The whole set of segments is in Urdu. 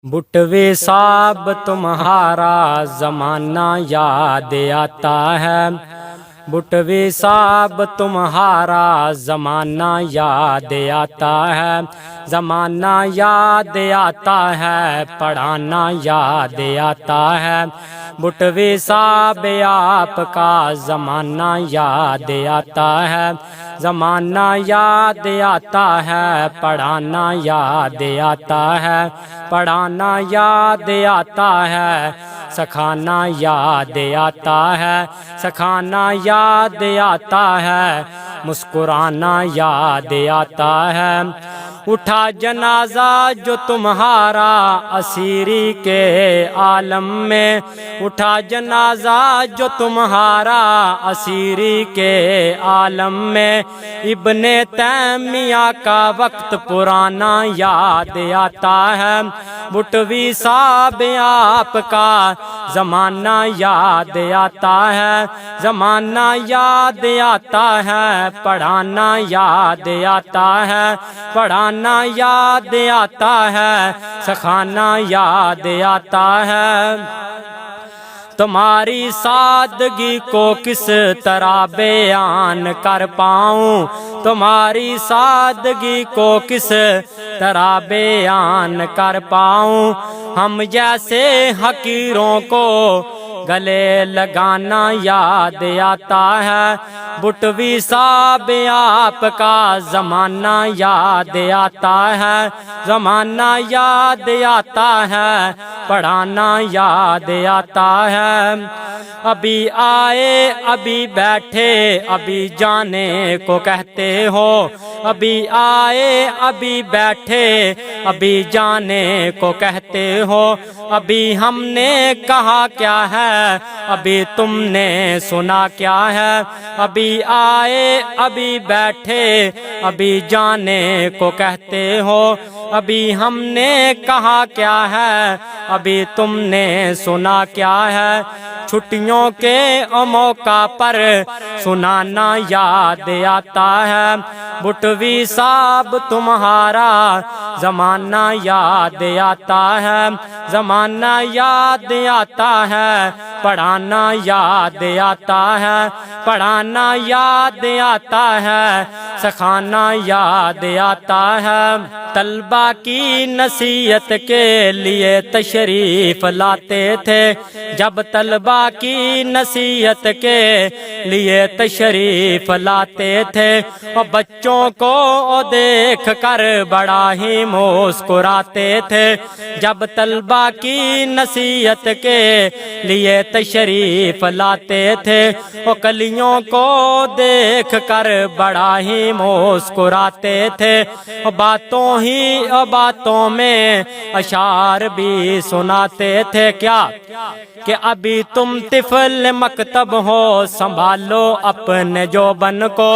بٹوے صاحب تمہارا زمانہ یاد آتا ہے، بٹوے صاحب تمہارا زمانہ یاد آتا ہے، زمانہ یاد آتا ہے، پڑھانا یاد آتا ہے۔ بٹوے صاحب آپ کا زمانہ یاد آتا ہے، زمانہ یاد آتا ہے، پڑھانا یاد آتا ہے، پڑھانا یاد آتا ہے، سکھانا یاد آتا ہے، سکھانا یاد آتا ہے، مسکرانا یاد آتا ہے۔ اٹھا جنازہ جو تمہارا اسیری کے عالم میں، اٹھا جنازہ جو تمہارا اسیری کے عالم میں، ابن تیمیہ کا وقت پرانا یاد آتا ہے۔ بٹوی صاحب آپ کا زمانہ یاد آتا ہے، زمانہ یاد آتا ہے، پڑھانا یاد آتا ہے، پڑھانا یاد آتا ہے، سکھانا یاد آتا ہے۔ تمہاری سادگی کو کس طرح بیان کر پاؤں، تمہاری سادگی کو کس طرح بیان کر پاؤں، ہم جیسے حقیروں کو گلے لگانا یاد آتا ہے۔ بٹوی صاحب آپ کا زمانہ یاد آتا ہے، زمانہ یاد آتا ہے، پڑھانا یاد آتا ہے۔ ابھی آئے ابھی بیٹھے ابھی جانے کو کہتے ہو، ابھی آئے ابھی بیٹھے ابھی جانے کو کہتے ہو، ابھی ہم نے کہا کیا ہے ابھی تم نے سنا کیا ہے، ابھی آئے ابھی بیٹھے ابھی جانے کو کہتے ہو، ابھی ہم نے کہا کیا ہے ابھی تم نے سنا کیا ہے۔ چھٹیوں کے موقع پر سنانا یاد آتا ہے، بٹوی صاحب تمہارا زمانہ یاد آتا ہے، زمانہ یاد آتا ہے، پڑھانا یاد آتا ہے، پڑھانا یاد آتا ہے، سکھانا یاد آتا ہے۔ طلبہ کی نصیحت کے لیے تشریف لاتے تھے، جب طلبہ کی نصیحت کے لیے تشریف لاتے تھے، اور بچوں کو دیکھ کر بڑا ہی مسکراتے تھے، جب طلبہ کی نصیحت کے لیے تشریف لاتے تھے، اور کلیوں کو دیکھ کر بڑا ہی مسکراتے تھے، اور باتوں میں اشعار بھی سناتے تھے۔ کیا کہ ابھی تم طفل مکتب ہو، سنبھالو اپنے جوبن کو،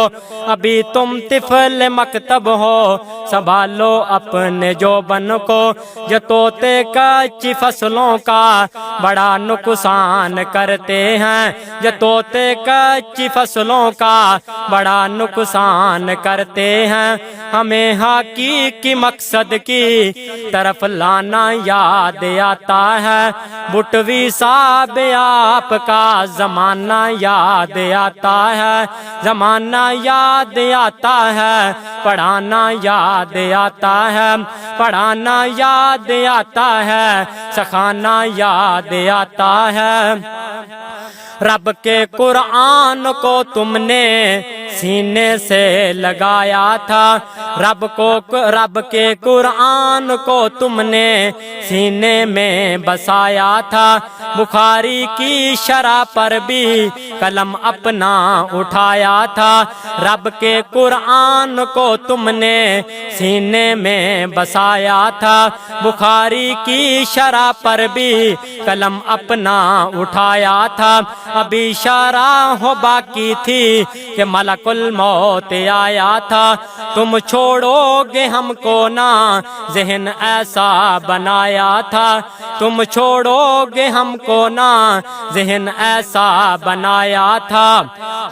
ابھی تم طفل مکتب ہو، سنبھالو اپنے جوبن کو، جو طوطے کچی فصلوں کا بڑا نقصان کرتے ہیں، جو طوطے کچی فصلوں کا بڑا نقصان کرتے ہیں، ہمیں حقیقی مقصد کی طرف لانا یاد آتا ہے۔ بٹوی صاحب آپ کا زمانہ یاد آتا ہے، زمانہ یاد آتا ہے، پڑھانا یاد آتا ہے، پڑھانا یاد آتا ہے، سکھانا یاد آتا ہے۔ رب کے قرآن کو تم نے سینے سے لگایا تھا، رب کے قرآن کو تم نے سینے میں بسایا تھا، بخاری کی شرح پر بھی قلم اپنا اٹھایا تھا، رب کے قرآن کو تم نے سینے میں بسایا تھا، بخاری کی شرح پر بھی قلم اپنا اٹھایا تھا، ابھی شرح ہو باقی تھی کہ ملک ملکل موت آیا تھا، تم چھوڑو گے ہم کو نہ ذہن ایسا بنایا تھا، تم چھوڑو گے ہم کو نہ ذہن ایسا بنایا تھا۔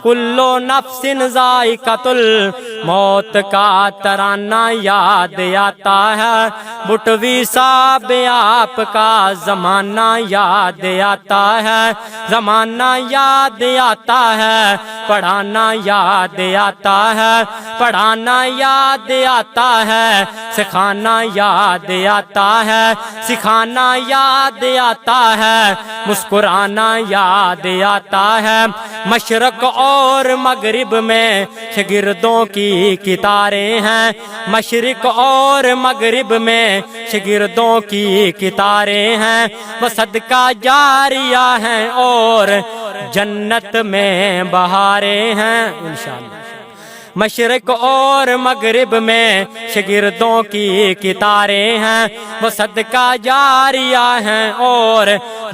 کلو نفس ذائقۃ الموت کا ترانہ یاد آتا ہے، بٹوی صاحب آپ کا زمانہ یاد آتا ہے، زمانہ یاد آتا ہے، پڑھانا یاد آتا ہے، پڑھانا یاد آتا ہے، سکھانا یاد آتا ہے، سکھانا یاد آتا ہے، مسکرانا یاد آتا ہے۔ مشرق اور مغرب میں شاگردوں کی قطاریں ہیں، مشرق اور مغرب میں شاگردوں کی قطاریں ہیں، وہ صدقہ جاریہ ہیں اور جنت میں بہاریں ہیں انشاءاللہ۔ مشرق اور مغرب میں شاگردوں کی قطاریں ہیں، وہ صدقہ جاریہ ہیں اور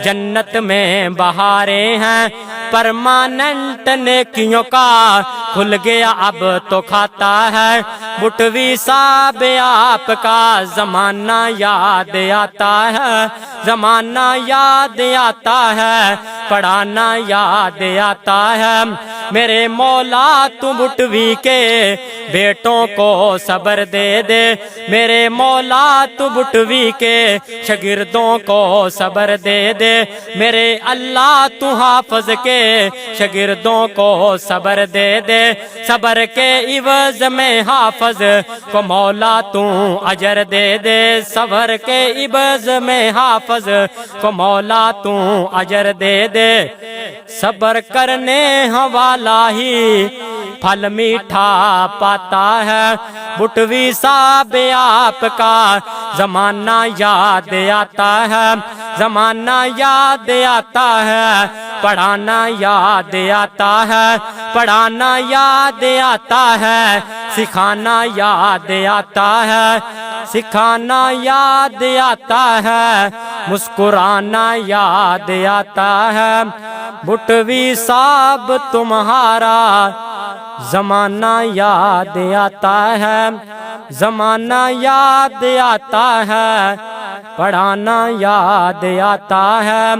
جنت میں بہاریں ہیں۔ پرماننٹ نیکیوں کا کھل گیا اب تو کھاتا ہے، بٹوی صاحب آپ کا زمانہ یاد آتا ہے، زمانہ یاد آتا ہے، پڑھانا یاد آتا ہے۔ میرے مولا تو بٹوی کے بیٹوں کو صبر دے دے، میرے مولا تو بٹوی کے شاگردوں کو صبر دے دے، میرے اللہ تو حافظ کے شاگردوں کو صبر دے دے، صبر کے عوض میں حافظ کو مولا تو اجر دے دے، صبر کے عوض میں حافظ کو مولا تو اجر دے دے۔ صبر کرنے والا ہی پھل میٹھا پاتا ہے، بٹوی صاحب آپ کا زمانہ یاد آتا ہے، زمانہ یاد آتا ہے، پڑھانا یاد آتا ہے، پڑھانا یاد آتا ہے، سکھانا یاد آتا ہے، سکھانا یاد آتا ہے، مسکرانا یاد آتا ہے۔ بٹوی صاحب تمہارا زمانہ یاد آتا ہے، زمانہ یاد آتا ہے، پڑھانا یاد آتا ہے۔